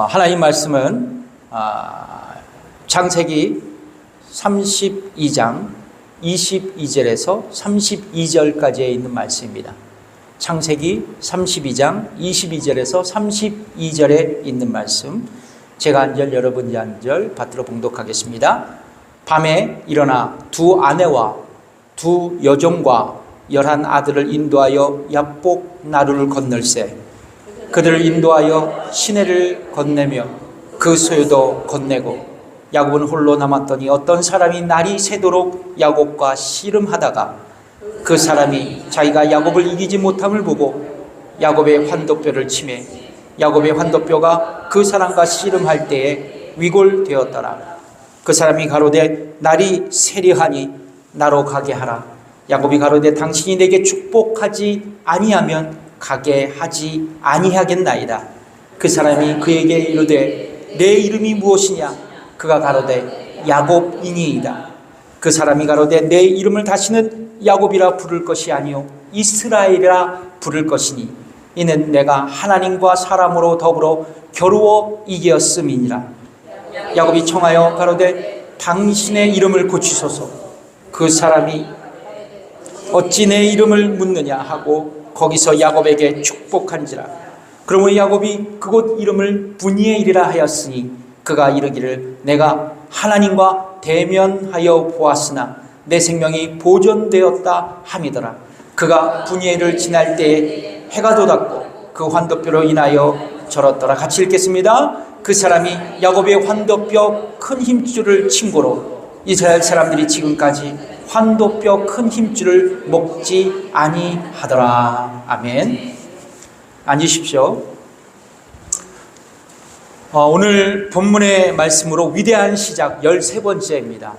하나님 말씀은 창세기 32장 22절에서 32절까지에 있는 말씀입니다. 창세기 32장 22절에서 32절에 있는 말씀, 제가 한 절 여러분이 한 절 받들어 봉독하겠습니다. 밤에 일어나 두 아내와 두 여종과 11 아들을 인도하여 야복 나루를 건널세 그들을 인도하여 시내를 건네며 그 소유도 건네고 야곱은 홀로 남았더니 어떤 사람이 날이 새도록 야곱과 씨름하다가 그 사람이 자기가 야곱을 이기지 못함을 보고 야곱의 환도뼈를 치매 야곱의 환도뼈가 그 사람과 씨름할 때에 위골되었더라. 그 사람이 가로되 날이 세려하니 나로 가게 하라. 야곱이 가로되 당신이 내게 축복하지 아니하면 가게 하지 아니하겠나이다. 그 사람이 그에게 이르되 내 이름이 무엇이냐? 그가 가로되 야곱이니이다. 그 사람이 가로되 내 이름을 다시는 야곱이라 부를 것이 아니요 이스라엘이라 부를 것이니 이는 내가 하나님과 사람으로 더불어 겨루어 이겼음이니라. 야곱이 청하여 가로되 당신의 이름을 고치소서. 그 사람이 어찌 내 이름을 묻느냐 하고 거기서 야곱에게 축복한지라. 그러므로 야곱이 그곳 이름을 브니엘이라 하였으니 그가 이르기를 내가 하나님과 대면하여 보았으나 내 생명이 보존되었다 함이더라. 그가 브니엘을 지날 때에 해가 돋았고 그 환도뼈로 인하여 절었더라. 같이 읽겠습니다. 그 사람이 야곱의 환도뼈 큰 힘줄을 친고로 이스라엘 사람들이 지금까지 환도뼈 큰 힘줄을 먹지 아니하더라. 아멘. 앉으십시오. 오늘 본문의 말씀으로 위대한 시작 13번째입니다.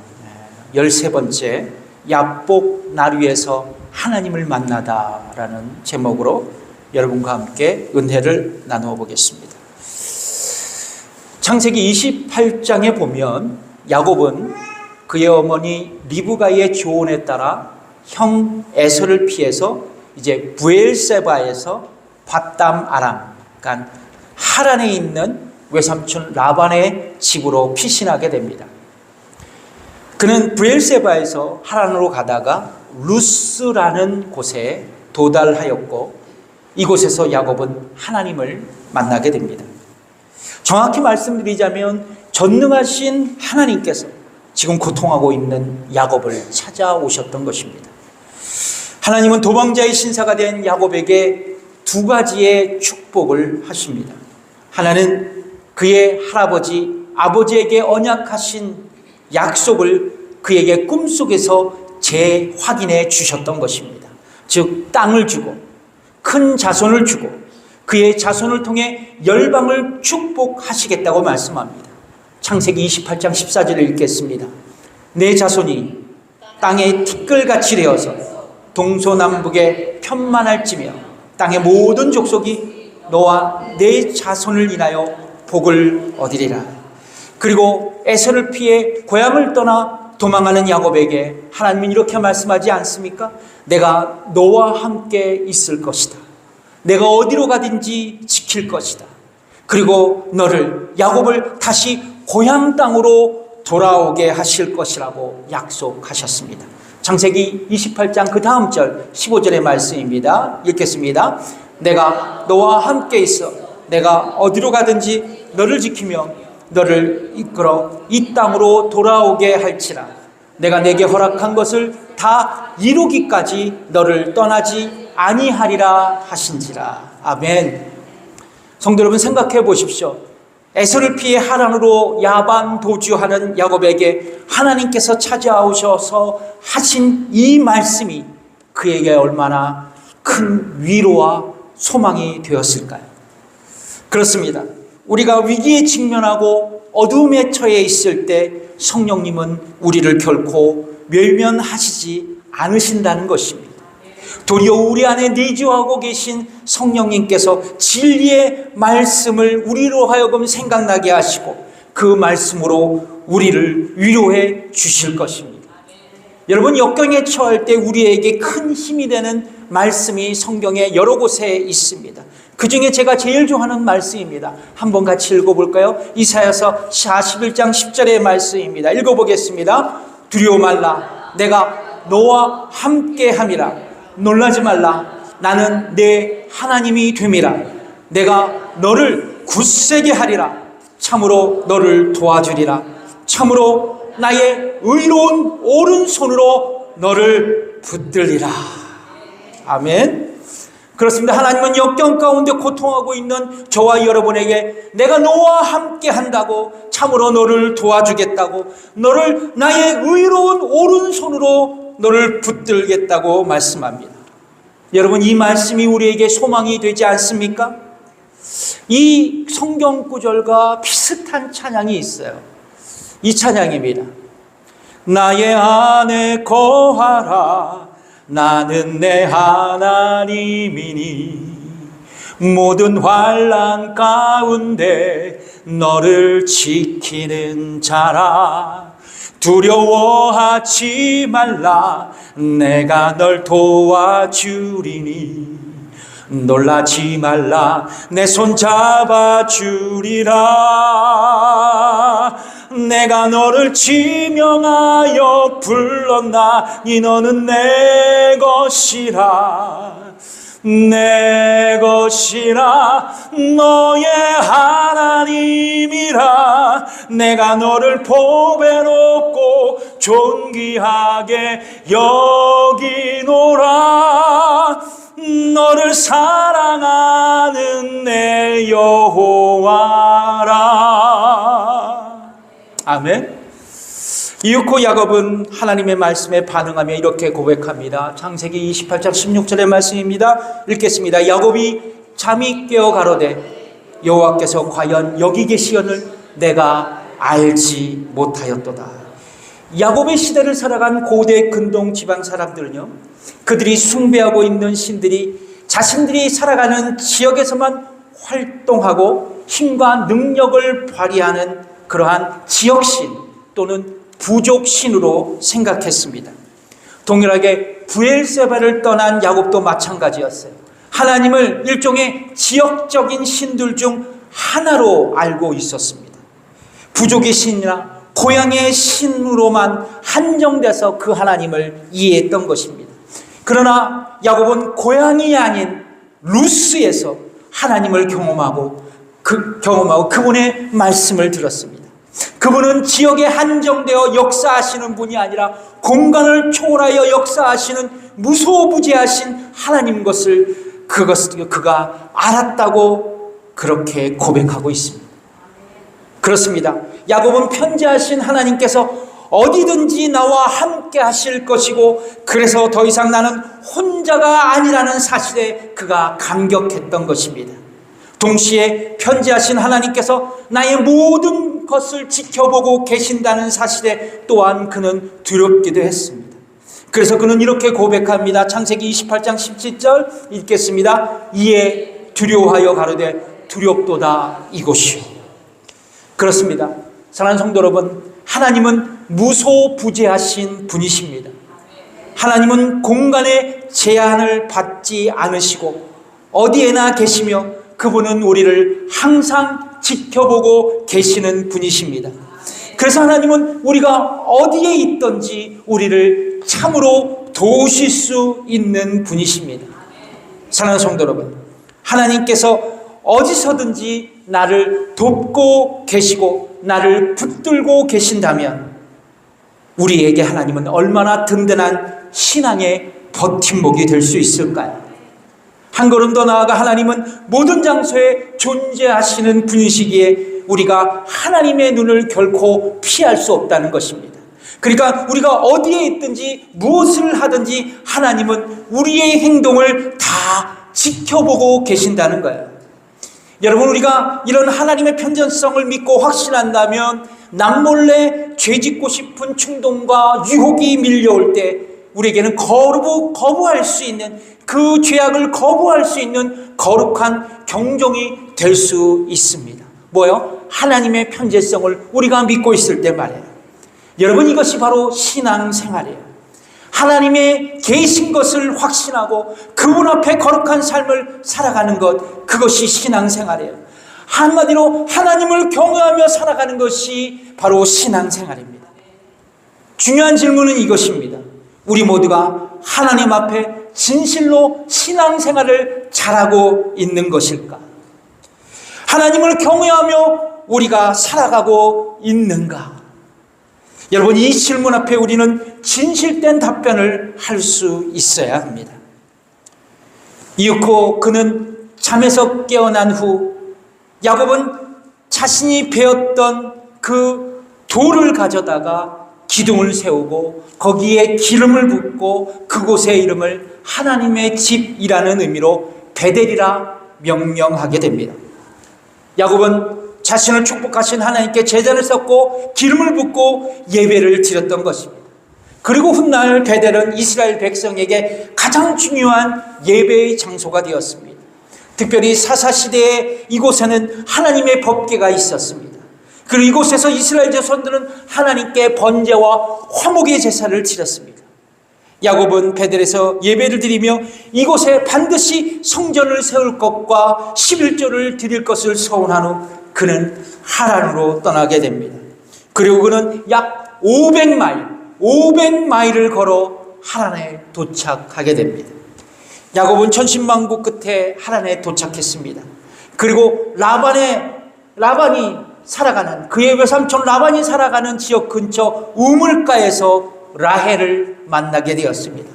13번째, 야복 나루에서 하나님을 만나다라는 제목으로 여러분과 함께 은혜를 나누어 보겠습니다. 창세기 28장에 보면 야곱은 그의 어머니 리브가의 조언에 따라 형 에서를 피해서 이제 브엘세바에서 밧담 아람, 그러니까 하란에 있는 외삼촌 라반의 집으로 피신하게 됩니다. 그는 브엘세바에서 하란으로 가다가 루스라는 곳에 도달하였고 이곳에서 야곱은 하나님을 만나게 됩니다. 정확히 말씀드리자면 전능하신 하나님께서 지금 고통하고 있는 야곱을 찾아오셨던 것입니다. 하나님은 도망자의 신사가 된 야곱에게 두 가지의 축복을 하십니다. 하나는 그의 할아버지, 아버지에게 언약하신 약속을 그에게 꿈속에서 재확인해 주셨던 것입니다. 즉 땅을 주고 큰 자손을 주고 그의 자손을 통해 열방을 축복하시겠다고 말씀합니다. 창세기 28장 14절을 읽겠습니다. 내 자손이 땅의 티끌같이 되어서 동서남북에 편만할지며 땅의 모든 족속이 너와 내 자손을 인하여 복을 얻으리라. 그리고 에서를 피해 고향을 떠나 도망하는 야곱에게 하나님은 이렇게 말씀하지 않습니까? 내가 너와 함께 있을 것이다. 내가 어디로 가든지 지킬 것이다. 그리고 너를 야곱을 다시 고향 땅으로 돌아오게 하실 것이라고 약속하셨습니다. 창세기 28장 그 다음 절 15절의 말씀입니다. 읽겠습니다. 내가 너와 함께 있어 내가 어디로 가든지 너를 지키며 너를 이끌어 이 땅으로 돌아오게 할지라. 내가 내게 허락한 것을 다 이루기까지 너를 떠나지 아니하리라 하신지라. 아멘. 성도 여러분, 생각해 보십시오. 에서를 피해 하란으로 야반 도주하는 야곱에게 하나님께서 찾아오셔서 하신 이 말씀이 그에게 얼마나 큰 위로와 소망이 되었을까요? 그렇습니다. 우리가 위기에 직면하고 어두움에 처해 있을 때 성령님은 우리를 결코 외면하시지 않으신다는 것입니다. 도리어 우리 안에 내주하고 계신 성령님께서 진리의 말씀을 우리로 하여금 생각나게 하시고 그 말씀으로 우리를 위로해 주실 것입니다. 여러분, 역경에 처할 때 우리에게 큰 힘이 되는 말씀이 성경에 여러 곳에 있습니다. 그 중에 제가 제일 좋아하는 말씀입니다. 한번 같이 읽어볼까요? 이사야서 41장 10절의 말씀입니다. 읽어보겠습니다. 두려워 말라. 내가 너와 함께함이라. 놀라지 말라. 나는 내 하나님이 됨이라. 내가 너를 굳세게 하리라. 참으로 너를 도와주리라. 참으로 나의 의로운 오른손으로 너를 붙들리라. 아멘. 그렇습니다. 하나님은 역경 가운데 고통하고 있는 저와 여러분에게 내가 너와 함께 한다고, 참으로 너를 도와주겠다고, 너를 나의 의로운 오른손으로 너를 붙들겠다고 말씀합니다. 여러분, 이 말씀이 우리에게 소망이 되지 않습니까? 이 성경 구절과 비슷한 찬양이 있어요. 이 찬양입니다. 나의 안에 거하라. 나는 내 하나님이니 모든 환난 가운데 너를 지키는 자라. 두려워하지 말라. 내가 널 도와주리니 놀라지 말라. 내 손 잡아주리라. 내가 너를 지명하여 불렀나니 너는 내 것이라. 내 것이라. 너의 하나님이라. 내가 너를 보배롭고 존귀하게 여기노라. 너를 사랑하는 내 여호와라. 아멘. 이윽고 야곱은 하나님의 말씀에 반응하며 이렇게 고백합니다. 창세기 28장 16절의 말씀입니다. 읽겠습니다. 야곱이 잠이 깨어 가로되 여호와께서 과연 여기 계시언을 내가 알지 못하였도다. 야곱의 시대를 살아간 고대 근동 지방 사람들은요, 그들이 숭배하고 있는 신들이 자신들이 살아가는 지역에서만 활동하고 힘과 능력을 발휘하는 그러한 지역신 또는 부족신으로 생각했습니다. 동일하게 브엘세바를 떠난 야곱도 마찬가지였어요. 하나님을 일종의 지역적인 신들 중 하나로 알고 있었습니다. 부족의 신이나 고향의 신으로만 한정돼서 그 하나님을 이해했던 것입니다. 그러나 야곱은 고향이 아닌 루스에서 하나님을 경험하고 그분의 말씀을 들었습니다. 그분은 지역에 한정되어 역사하시는 분이 아니라 공간을 초월하여 역사하시는 무소부재하신 하나님 것을 그가 알았다고 그렇게 고백하고 있습니다. 그렇습니다. 야곱은 편지하신 하나님께서 어디든지 나와 함께 하실 것이고, 그래서 더 이상 나는 혼자가 아니라는 사실에 그가 감격했던 것입니다. 동시에 편지하신 하나님께서 나의 모든 것을 지켜보고 계신다는 사실에 또한 그는 두렵기도 했습니다. 그래서 그는 이렇게 고백합니다. 창세기 28장 17절 읽겠습니다. 이에 두려워하여 가로되 두렵도다 이곳이요. 그렇습니다. 사랑하는 성도 여러분, 하나님은 무소부재하신 분이십니다. 하나님은 공간의 제한을 받지 않으시고 어디에나 계시며 그분은 우리를 항상 지켜보고 계시는 분이십니다. 그래서 하나님은 우리가 어디에 있든지 우리를 참으로 도우실 수 있는 분이십니다. 사랑하는 성도 여러분, 하나님께서 어디서든지 나를 돕고 계시고 나를 붙들고 계신다면 우리에게 하나님은 얼마나 든든한 신앙의 버팀목이 될 수 있을까요? 한 걸음 더 나아가 하나님은 모든 장소에 존재하시는 분이시기에 우리가 하나님의 눈을 결코 피할 수 없다는 것입니다. 그러니까 우리가 어디에 있든지 무엇을 하든지 하나님은 우리의 행동을 다 지켜보고 계신다는 거예요. 여러분, 우리가 이런 하나님의 편전성을 믿고 확신한다면 남몰래 죄짓고 싶은 충동과 유혹이 밀려올 때 우리에게는 거부할 수 있는, 그 죄악을 거부할 수 있는 거룩한 경종이 될 수 있습니다. 뭐요? 하나님의 편재성을 우리가 믿고 있을 때 말이에요. 여러분, 이것이 바로 신앙생활이에요. 하나님의 계신 것을 확신하고 그분 앞에 거룩한 삶을 살아가는 것, 그것이 신앙생활이에요. 한마디로 하나님을 경외하며 살아가는 것이 바로 신앙생활입니다. 중요한 질문은 이것입니다. 우리 모두가 하나님 앞에 진실로 신앙생활을 잘하고 있는 것일까? 하나님을 경외하며 우리가 살아가고 있는가? 여러분, 이 질문 앞에 우리는 진실된 답변을 할 수 있어야 합니다. 이윽고 그는 잠에서 깨어난 후 야곱은 자신이 베었던 그 돌을 가져다가 기둥을 세우고 거기에 기름을 붓고 그곳의 이름을 하나님의 집이라는 의미로 베델이라 명명하게 됩니다. 야곱은 자신을 축복하신 하나님께 제단을 쌓고 기름을 붓고 예배를 드렸던 것입니다. 그리고 훗날 베델은 이스라엘 백성에게 가장 중요한 예배의 장소가 되었습니다. 특별히 사사시대에 이곳에는 하나님의 법궤가 있었습니다. 그리고 이곳에서 이스라엘 자손들은 하나님께 번제와 화목의 제사를 드렸습니다. 야곱은 베델에서 예배를 드리며 이곳에 반드시 성전을 세울 것과 11조를 드릴 것을 서운한 후 그는 하란으로 떠나게 됩니다. 그리고 그는 약 500마일을 걸어 하란에 도착하게 됩니다. 야곱은 천신만고 끝에 하란에 도착했습니다. 그리고 라반이 살아가는, 그의 외삼촌 라반이 살아가는 지역 근처 우물가에서 라헬을 만나게 되었습니다.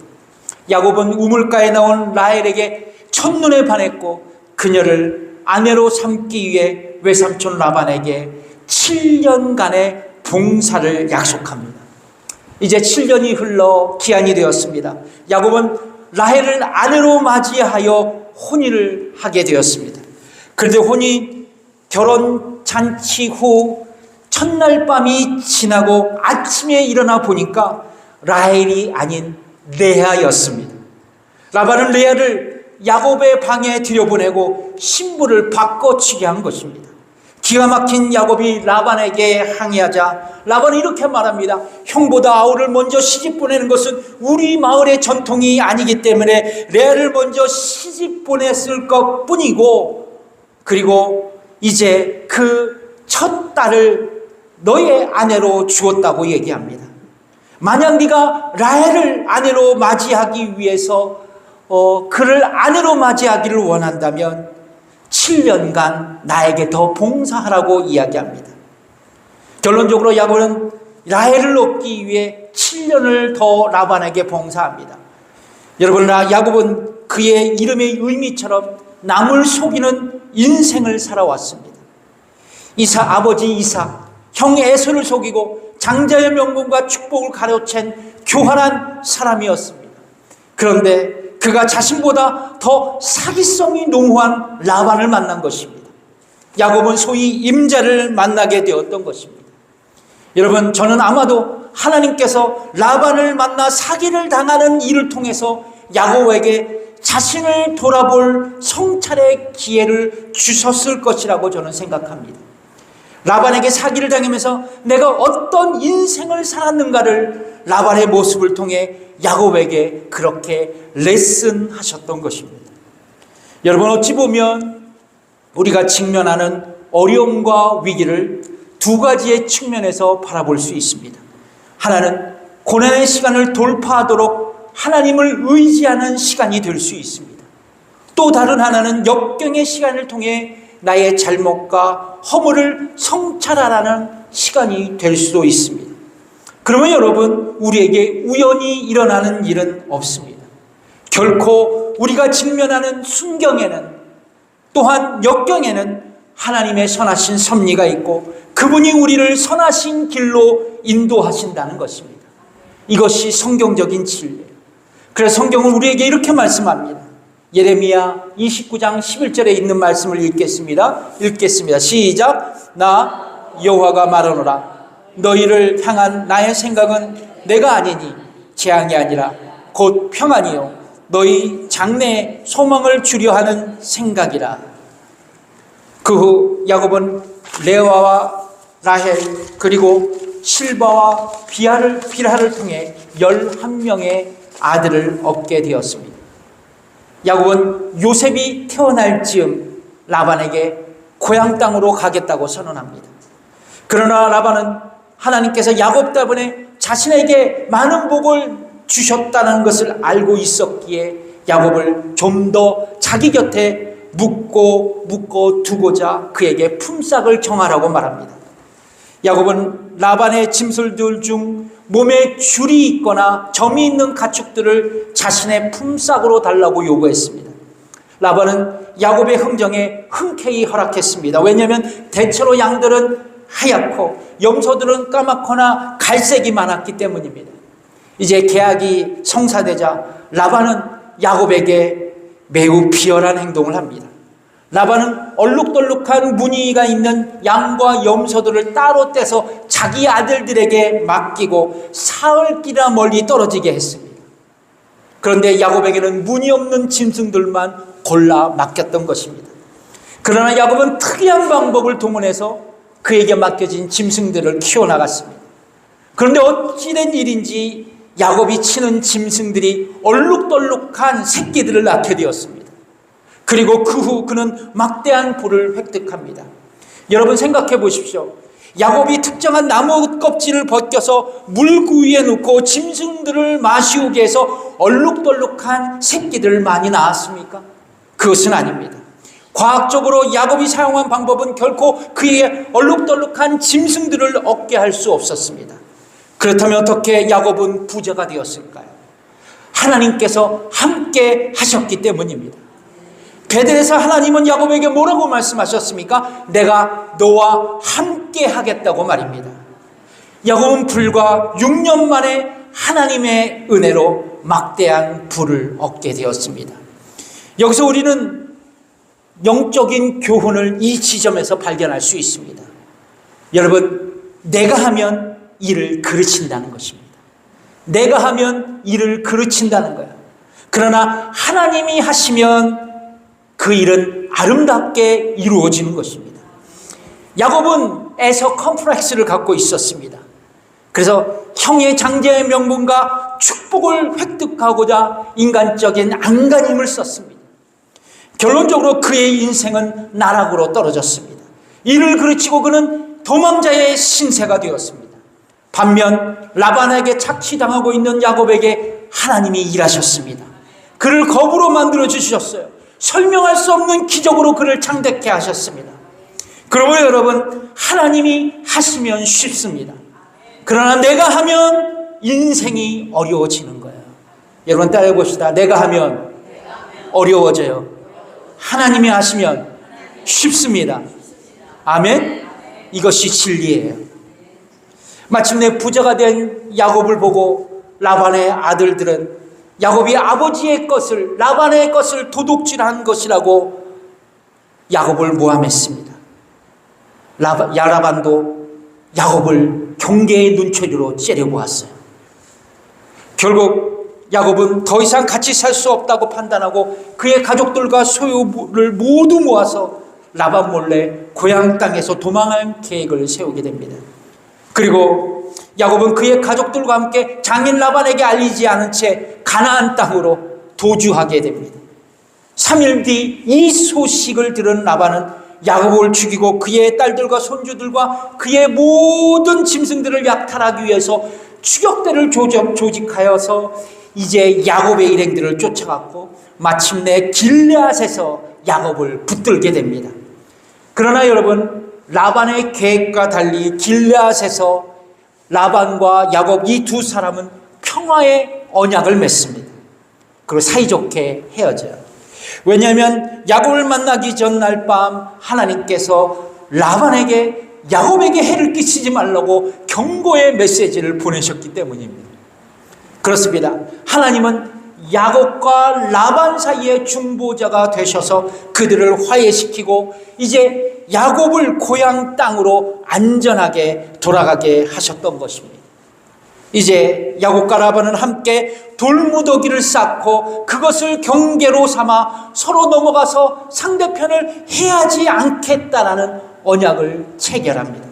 야곱은 우물가에 나온 라헬에게 첫눈에 반했고 그녀를 아내로 삼기 위해 외삼촌 라반에게 7년간의 봉사를 약속합니다. 이제 7년이 흘러 기한이 되었습니다. 야곱은 라헬을 아내로 맞이하여 혼인을 하게 되었습니다. 그런데 결혼 잔치 후 첫날 밤이 지나고 아침에 일어나 보니까 라헬이 아닌 레아였습니다. 라반은 레아를 야곱의 방에 들여보내고 신부를 바꿔치게 한 것입니다. 기가 막힌 야곱이 라반에게 항의하자 라반은 이렇게 말합니다. 형보다 아우를 먼저 시집 보내는 것은 우리 마을의 전통이 아니기 때문에 레아를 먼저 시집 보냈을 것뿐이고, 그리고 이제 그 첫 딸을 너의 아내로 주었다고 얘기합니다. 만약 네가 라헬을 아내로 맞이하기 위해서 그를 아내로 맞이하기를 원한다면 7년간 나에게 더 봉사하라고 이야기합니다. 결론적으로 야곱은 라헬을 얻기 위해 7년을 더 라반에게 봉사합니다. 여러분, 야곱은 그의 이름의 의미처럼 남을 속이는 인생을 살아왔습니다. 아버지 이삭, 형 에서를 속이고 장자의 명분과 축복을 가로챈 교활한 사람이었습니다. 그런데 그가 자신보다 더 사기성이 농후한 라반을 만난 것입니다. 야곱은 소위 임자를 만나게 되었던 것입니다. 여러분, 저는 아마도 하나님께서 라반을 만나 사기를 당하는 일을 통해서 야곱에게 자신을 돌아볼 성찰의 기회를 주셨을 것이라고 저는 생각합니다. 라반에게 사기를 당하면서 내가 어떤 인생을 살았는가를 라반의 모습을 통해 야곱에게 그렇게 레슨하셨던 것입니다. 여러분, 어찌 보면 우리가 직면하는 어려움과 위기를 두 가지의 측면에서 바라볼 수 있습니다. 하나는 고난의 시간을 돌파하도록 하나님을 의지하는 시간이 될 수 있습니다. 또 다른 하나는 역경의 시간을 통해 나의 잘못과 허물을 성찰하라는 시간이 될 수도 있습니다. 그러면 여러분, 우리에게 우연히 일어나는 일은 없습니다. 결코 우리가 직면하는 순경에는, 또한 역경에는 하나님의 선하신 섭리가 있고 그분이 우리를 선하신 길로 인도하신다는 것입니다. 이것이 성경적인 진리예요. 그래서 성경은 우리에게 이렇게 말씀합니다. 예레미야 29장 11절에 있는 말씀을 읽겠습니다. 시작. 나 여호와가 말하노라. 너희를 향한 나의 생각은 내가 아니니 재앙이 아니라 곧 평안이요 너희 장래에 소망을 주려 하는 생각이라. 그 후 야곱은 레아와 라헬 그리고 실바와 빌하를 통해 11명의 아들을 얻게 되었습니다. 야곱은 요셉이 태어날 즈음 라반에게 고향 땅으로 가겠다고 선언합니다. 그러나 라반은 하나님께서 야곱 때문에 자신에게 많은 복을 주셨다는 것을 알고 있었기에 야곱을 좀 더 자기 곁에 묶어 두고자 그에게 품삯을 정하라고 말합니다. 야곱은 라반의 짐승들 중 몸에 줄이 있거나 점이 있는 가축들을 자신의 품삯으로 달라고 요구했습니다. 라반은 야곱의 흥정에 흔쾌히 허락했습니다. 왜냐하면 대체로 양들은 하얗고 염소들은 까맣거나 갈색이 많았기 때문입니다. 이제 계약이 성사되자 라반은 야곱에게 매우 비열한 행동을 합니다. 라반은 얼룩덜룩한 무늬가 있는 양과 염소들을 따로 떼서 자기 아들들에게 맡기고 사흘길이나 멀리 떨어지게 했습니다. 그런데 야곱에게는 무늬 없는 짐승들만 골라 맡겼던 것입니다. 그러나 야곱은 특이한 방법을 동원해서 그에게 맡겨진 짐승들을 키워나갔습니다. 그런데 어찌된 일인지 야곱이 치는 짐승들이 얼룩덜룩한 새끼들을 낳게 되었습니다. 그리고 그 후 그는 막대한 부를 획득합니다. 여러분 생각해 보십시오. 야곱이 특정한 나무 껍질을 벗겨서 물구이에 놓고 짐승들을 마시우게 해서 얼룩덜룩한 새끼들을 많이 낳았습니까? 그것은 아닙니다. 과학적으로 야곱이 사용한 방법은 결코 그의 얼룩덜룩한 짐승들을 얻게 할 수 없었습니다. 그렇다면 어떻게 야곱은 부자가 되었을까요? 하나님께서 함께 하셨기 때문입니다. 베델에서 하나님은 야곱에게 뭐라고 말씀하셨습니까? 내가 너와 함께 하겠다고 말입니다. 야곱은 불과 6년 만에 하나님의 은혜로 막대한 부를 얻게 되었습니다. 여기서 우리는 영적인 교훈을 이 지점에서 발견할 수 있습니다. 여러분, 내가 하면 이를 그르친다는 것입니다. 내가 하면 이를 그르친다는 거예요. 그러나 하나님이 하시면 그 일은 아름답게 이루어지는 것입니다. 야곱은 에서 컴플렉스를 갖고 있었습니다. 그래서 형의 장자의 명분과 축복을 획득하고자 인간적인 안간힘을 썼습니다. 결론적으로 그의 인생은 나락으로 떨어졌습니다. 이를 그르치고 그는 도망자의 신세가 되었습니다. 반면 라반에게 착취당하고 있는 야곱에게 하나님이 일하셨습니다. 그를 거부로 만들어 주셨어요. 설명할 수 없는 기적으로 그를 창대케 하셨습니다. 그러므로 여러분, 하나님이 하시면 쉽습니다. 그러나 내가 하면 인생이 어려워지는 거예요. 여러분 따라해 봅시다. 내가 하면 어려워져요. 하나님이 하시면 쉽습니다. 아멘? 이것이 진리예요. 마침내 부자가 된 야곱을 보고 라반의 아들들은 야곱이 아버지의 것을, 라반의 것을 도둑질한 것이라고 야곱을 모함했습니다. 라반도 야곱을 경계의 눈초리로 째려보았어요. 결국 야곱은 더 이상 같이 살 수 없다고 판단하고 그의 가족들과 소유를 모두 모아서 라반 몰래 고향 땅에서 도망할 계획을 세우게 됩니다. 그리고 야곱은 그의 가족들과 함께 장인 라반에게 알리지 않은 채 가나안 땅으로 도주하게 됩니다. 3일 뒤 이 소식을 들은 라반은 야곱을 죽이고 그의 딸들과 손주들과 그의 모든 짐승들을 약탈하기 위해서 추격대를 조직하여서 이제 야곱의 일행들을 쫓아갔고 마침내 길르앗에서 야곱을 붙들게 됩니다. 그러나 여러분, 라반의 계획과 달리 길르앗에서 라반과 야곱 이 두 사람은 평화의 언약을 맺습니다. 그리고 사이좋게 헤어져요. 왜냐하면 야곱을 만나기 전날 밤 하나님께서 라반에게 야곱에게 해를 끼치지 말라고 경고의 메시지를 보내셨기 때문입니다. 그렇습니다. 하나님은 야곱과 라반 사이의 중보자가 되셔서 그들을 화해시키고 이제 야곱을 고향 땅으로 안전하게 돌아가게 하셨던 것입니다. 이제 야곱과 라반은 함께 돌무더기를 쌓고 그것을 경계로 삼아 서로 넘어가서 상대편을 해하지 않겠다라는 언약을 체결합니다.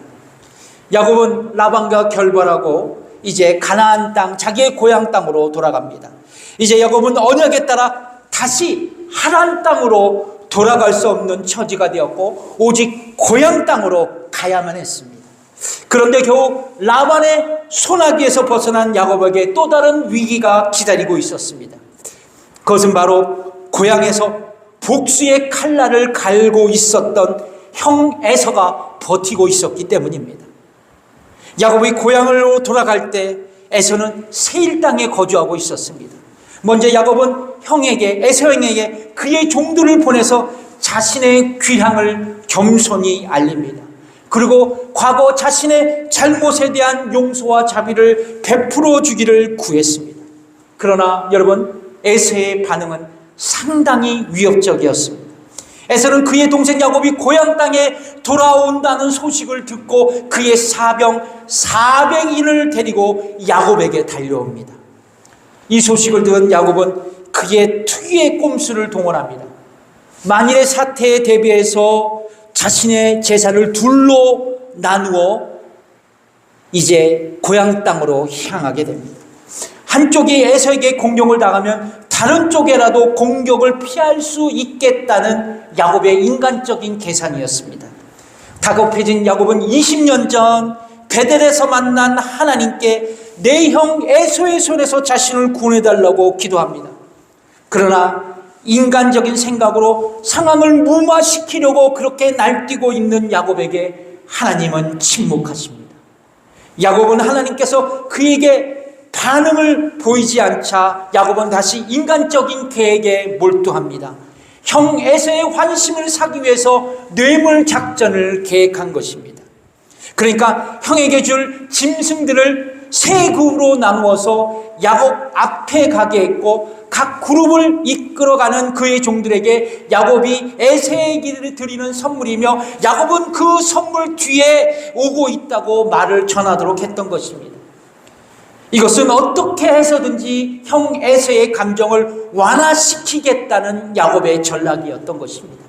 야곱은 라반과 결별하고 이제 가나안 땅, 자기의 고향 땅으로 돌아갑니다. 이제 야곱은 언약에 따라 다시 하란 땅으로 돌아갈 수 없는 처지가 되었고 오직 고향 땅으로 가야만 했습니다. 그런데 겨우 라반의 손아귀에서 벗어난 야곱에게 또 다른 위기가 기다리고 있었습니다. 그것은 바로 고향에서 복수의 칼날을 갈고 있었던 형 에서가 버티고 있었기 때문입니다. 야곱이 고향으로 돌아갈 때 에서는 세일 땅에 거주하고 있었습니다. 먼저 야곱은 에서 형에게 그의 종들을 보내서 자신의 귀향을 겸손히 알립니다. 그리고 과거 자신의 잘못에 대한 용서와 자비를 베풀어 주기를 구했습니다. 그러나 여러분, 에서의 반응은 상당히 위협적이었습니다. 에서는 그의 동생 야곱이 고향 땅에 돌아온다는 소식을 듣고 그의 사병 400인을 데리고 야곱에게 달려옵니다. 이 소식을 들은 야곱은 그의 특유의 꼼수를 동원합니다. 만일의 사태에 대비해서 자신의 재산을 둘로 나누어 이제 고향 땅으로 향하게 됩니다. 한쪽이 에서에게 공격을 당하면 다른 쪽에라도 공격을 피할 수 있겠다는 야곱의 인간적인 계산이었습니다. 다급해진 야곱은 20년 전 베델에서 만난 하나님께 내 형 에서의 손에서 자신을 구원해달라고 기도합니다. 그러나 인간적인 생각으로 상황을 무마시키려고 그렇게 날뛰고 있는 야곱에게 하나님은 침묵하십니다. 야곱은 하나님께서 그에게 반응을 보이지 않자 야곱은 다시 인간적인 계획에 몰두합니다. 형 에서의 환심을 사기 위해서 뇌물 작전을 계획한 것입니다. 그러니까 형에게 줄 짐승들을 세 그룹으로 나누어서 야곱 앞에 가게 했고 각 그룹을 이끌어가는 그의 종들에게 야곱이 에서에게 드리는 선물이며 야곱은 그 선물 뒤에 오고 있다고 말을 전하도록 했던 것입니다. 이것은 어떻게 해서든지 형 에서의 감정을 완화시키겠다는 야곱의 전략이었던 것입니다.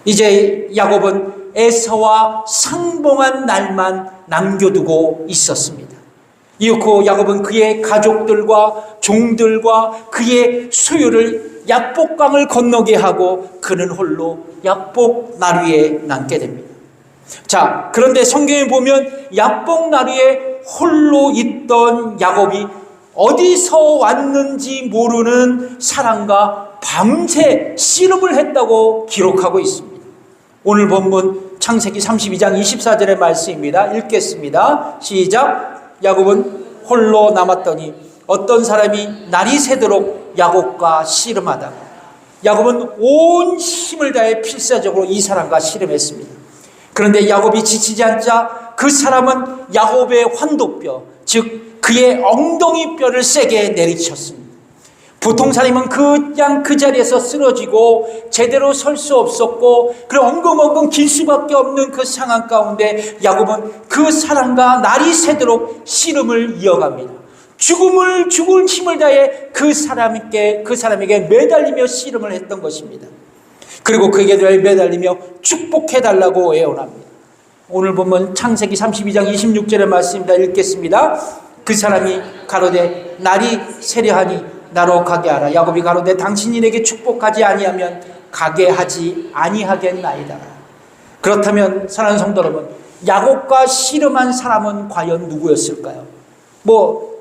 이제 야곱은 에서와 상봉한 날만 남겨두고 있었습니다. 이윽고 야곱은 그의 가족들과 종들과 그의 소유를 야복강을 건너게 하고 그는 홀로 야복 나루에 남게 됩니다. 자, 그런데 성경에 보면 야복 나루에 홀로 있던 야곱이 어디서 왔는지 모르는 사람과 밤새 씨름을 했다고 기록하고 있습니다. 오늘 본문 창세기 32장 24절의 말씀입니다. 읽겠습니다. 시작. 야곱은 홀로 남았더니 어떤 사람이 날이 새도록 야곱과 씨름하다가 야곱은 온 힘을 다해 필사적으로 이 사람과 씨름했습니다. 그런데 야곱이 지치지 않자 그 사람은 야곱의 환도뼈, 즉 그의 엉덩이 뼈를 세게 내리쳤습니다. 보통 사람은 그냥 그 자리에서 쓰러지고 제대로 설 수 없었고 그리고 엉금엉금 길 수밖에 없는 그 상황 가운데 야곱은 그 사람과 날이 새도록 씨름을 이어갑니다. 죽을 힘을 다해 그 사람에게 매달리며 씨름을 했던 것입니다. 그리고 그에게 매달리며 축복해달라고 애원합니다. 오늘 보면 창세기 32장 26절의 말씀입니다. 읽겠습니다. 그 사람이 가로되 날이 새려하니 나로 가게 하라. 야곱이 가로되 당신이 내게 축복하지 아니하면 가게 하지 아니하겠나이다. 그렇다면 사랑하는 성도 여러분, 야곱과 씨름한 사람은 과연 누구였을까요?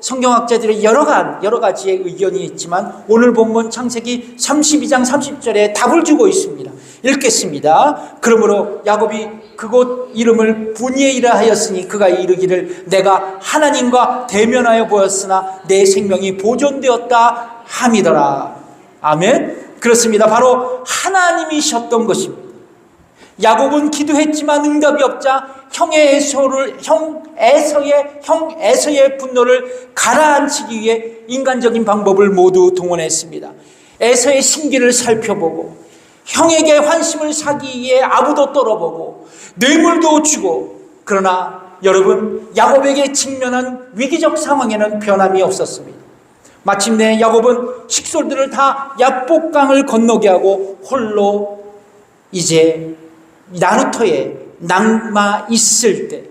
성경학자들의 여러 가지의 의견이 있지만 오늘 본문 창세기 32장 30절에 답을 주고 있습니다. 읽겠습니다. 그러므로 야곱이 그곳 이름을 분이엘이라 하였으니 그가 이르기를 내가 하나님과 대면하여 보였으나 내 생명이 보존되었다 함이더라. 아멘. 그렇습니다. 바로 하나님이셨던 것입니다. 야곱은 기도했지만 응답이 없자 형 에서의 분노를 가라앉히기 위해 인간적인 방법을 모두 동원했습니다. 에서의 심기를 살펴보고 형에게 환심을 사기 위해 아부도 떨어보고 뇌물도 주고, 그러나 여러분, 야곱에게 직면한 위기적 상황에는 변함이 없었습니다. 마침내 야곱은 식솔들을 다 야복강을 건너게 하고 홀로 이제 나루터에 남아 있을 때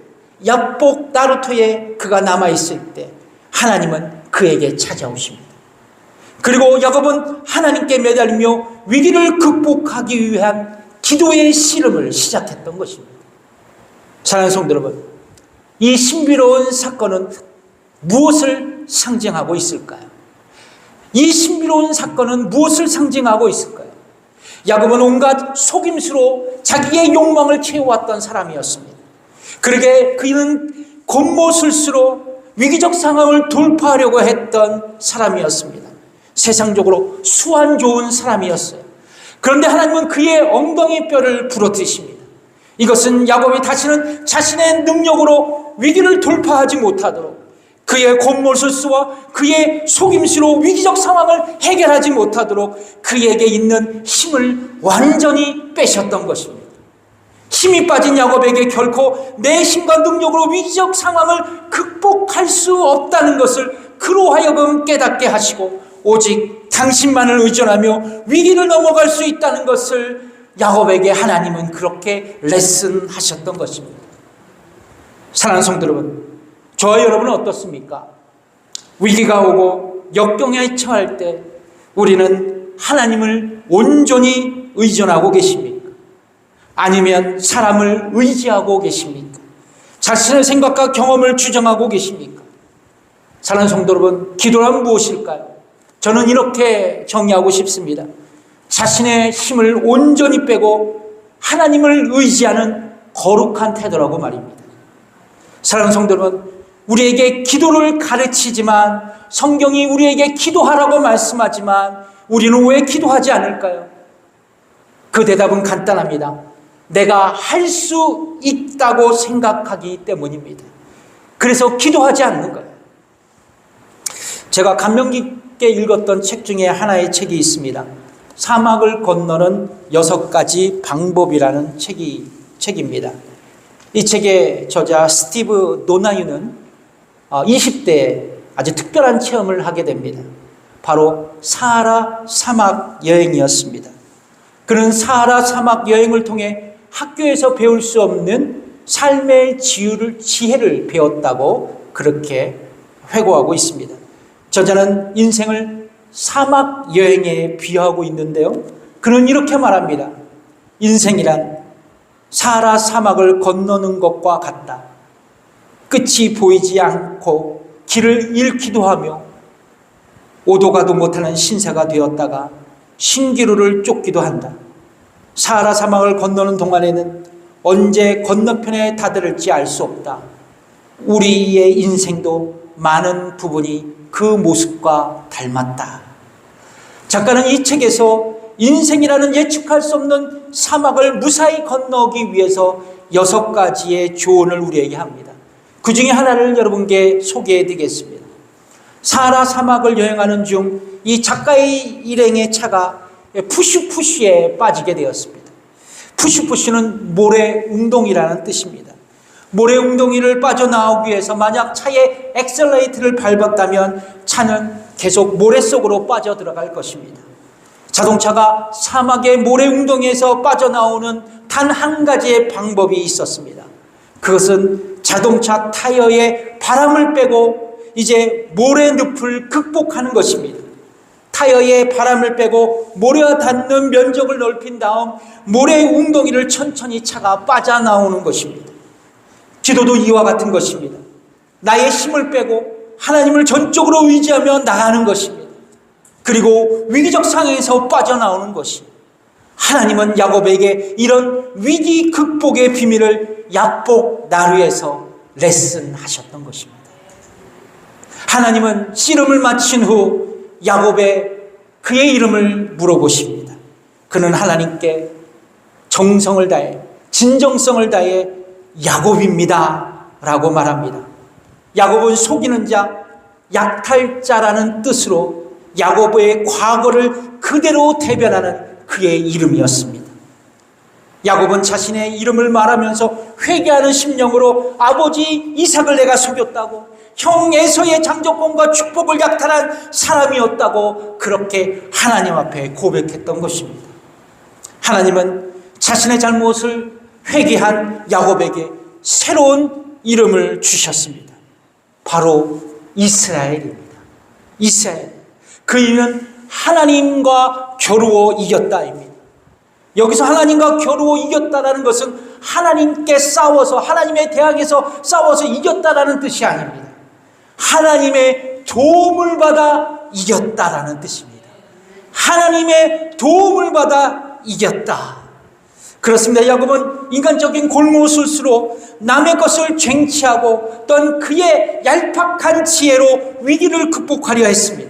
야복 나루터에 그가 남아있을 때 하나님은 그에게 찾아오십니다. 그리고 야곱은 하나님께 매달리며 위기를 극복하기 위한 기도의 씨름을 시작했던 것입니다. 사랑하는 성도 여러분, 이 신비로운 사건은 무엇을 상징하고 있을까요? 이 신비로운 사건은 무엇을 상징하고 있을까요? 야곱은 온갖 속임수로 자기의 욕망을 채워왔던 사람이었습니다. 그러게 그는 겉모술수로 위기적 상황을 돌파하려고 했던 사람이었습니다. 세상적으로 수완 좋은 사람이었어요. 그런데 하나님은 그의 엉덩이 뼈를 부러뜨리십니다. 이것은 야곱이 다시는 자신의 능력으로 위기를 돌파하지 못하도록, 그의 겉모술수와 그의 속임수로 위기적 상황을 해결하지 못하도록 그에게 있는 힘을 완전히 빼셨던 것입니다. 힘이 빠진 야곱에게 결코 내 힘과 능력으로 위기적 상황을 극복할 수 없다는 것을 그로 하여금 깨닫게 하시고, 오직 당신만을 의존하며 위기를 넘어갈 수 있다는 것을 야곱에게 하나님은 그렇게 레슨하셨던 것입니다. 사랑하는 성도 여러분, 저와 여러분은 어떻습니까? 위기가 오고 역경에 처할 때 우리는 하나님을 온전히 의존하고 계십니까? 아니면 사람을 의지하고 계십니까? 자신의 생각과 경험을 주장하고 계십니까? 사랑하는 성도 여러분, 기도란 무엇일까요? 저는 이렇게 정의하고 싶습니다. 자신의 힘을 온전히 빼고 하나님을 의지하는 거룩한 태도라고 말입니다. 사랑하는 성도 여러분, 우리에게 기도를 가르치지만, 성경이 우리에게 기도하라고 말씀하지만 우리는 왜 기도하지 않을까요? 그 대답은 간단합니다. 내가 할 수 있다고 생각하기 때문입니다. 그래서 기도하지 않는 거예요. 제가 감명 깊게 읽었던 책 중에 하나의 책이 있습니다. 사막을 건너는 6가지 방법이라는 책입니다. 이 책의 저자 스티브 도나유는 20대에 아주 특별한 체험을 하게 됩니다. 바로 사하라 사막 여행이었습니다. 그는 사하라 사막 여행을 통해 학교에서 배울 수 없는 삶의 지혜를 배웠다고 그렇게 회고하고 있습니다. 저자는 인생을 사막 여행에 비유하고 있는데요. 그는 이렇게 말합니다. 인생이란 사하라 사막을 건너는 것과 같다. 끝이 보이지 않고 길을 잃기도 하며 오도 가도 못하는 신세가 되었다가 신기루를 쫓기도 한다. 사하라 사막을 건너는 동안에는 언제 건너편에 다다를지 알 수 없다. 우리의 인생도 많은 부분이 그 모습과 닮았다. 작가는 이 책에서 인생이라는 예측할 수 없는 사막을 무사히 건너기 위해서 6가지의 조언을 우리에게 합니다. 그 중에 하나를 여러분께 소개해 드리겠습니다. 사하라 사막을 여행하는 중 이 작가의 일행의 차가 푸슈푸슈에 빠지게 되었습니다. 푸슈푸슈는 모래웅덩이라는 뜻입니다. 모래웅덩이를 빠져나오기 위해서 만약 차에 엑셀레이터를 밟았다면 차는 계속 모래 속으로 빠져들어갈 것입니다. 자동차가 사막의 모래웅덩이에서 빠져나오는 단 한 가지의 방법이 있었습니다. 그것은 자동차 타이어에 바람을 빼고 이제 모래 늪을 극복하는 것입니다. 타이어에 바람을 빼고 모래와 닿는 면적을 넓힌 다음 모래 웅덩이를 천천히 차가 빠져나오는 것입니다. 기도도 이와 같은 것입니다. 나의 힘을 빼고 하나님을 전적으로 의지하며 나가는 것입니다. 그리고 위기적 상황에서 빠져나오는 것입니다. 하나님은 야곱에게 이런 위기 극복의 비밀을 야복 나루에서 레슨하셨던 것입니다. 하나님은 씨름을 마친 후 야곱의 그의 이름을 물어보십니다. 그는 하나님께 정성을 다해 진정성을 다해 야곱입니다 라고 말합니다. 야곱은 속이는 자, 약탈자라는 뜻으로 야곱의 과거를 그대로 대변하는 그의 이름이었습니다. 야곱은 자신의 이름을 말하면서 회개하는 심령으로 아버지 이삭을 내가 속였다고, 형 에서의 장조건과 축복을 약탈한 사람이었다고 그렇게 하나님 앞에 고백했던 것입니다. 하나님은 자신의 잘못을 회개한 야곱에게 새로운 이름을 주셨습니다. 바로 이스라엘입니다. 이스라엘. 그 이유는 하나님과 겨루어 이겼다입니다. 여기서 하나님과 겨루어 이겼다라는 것은 하나님께 싸워서, 하나님의 대항에서 싸워서 이겼다라는 뜻이 아닙니다. 하나님의 도움을 받아 이겼다라는 뜻입니다. 하나님의 도움을 받아 이겼다. 그렇습니다. 야곱은 인간적인 골모술수로 남의 것을 쟁취하고 또한 그의 얄팍한 지혜로 위기를 극복하려 했습니다.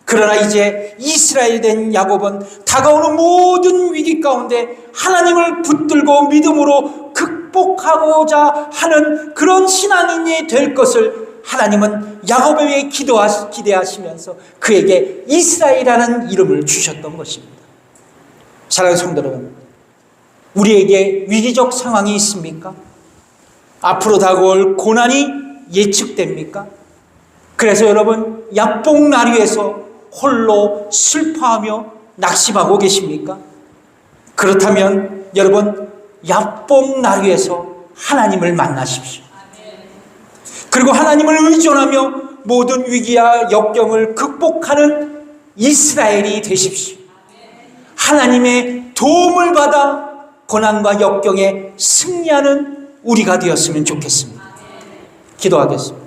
그러나 이제 이스라엘 된 야곱은 다가오는 모든 위기 가운데 하나님을 붙들고 믿음으로 극복하고자 하는 그런 신앙인이 될 것을 하나님은 야곱에게 기대하시면서 그에게 이스라엘이라는 이름을 주셨던 것입니다. 사랑하는 성도 여러분, 우리에게 위기적 상황이 있습니까? 앞으로 다가올 고난이 예측됩니까? 그래서 여러분 약봉나루에서 홀로 슬퍼하며 낙심하고 계십니까? 그렇다면 여러분 약봉나루에서 하나님을 만나십시오. 그리고 하나님을 의존하며 모든 위기와 역경을 극복하는 이스라엘이 되십시오. 하나님의 도움을 받아 고난과 역경에 승리하는 우리가 되었으면 좋겠습니다. 기도하겠습니다.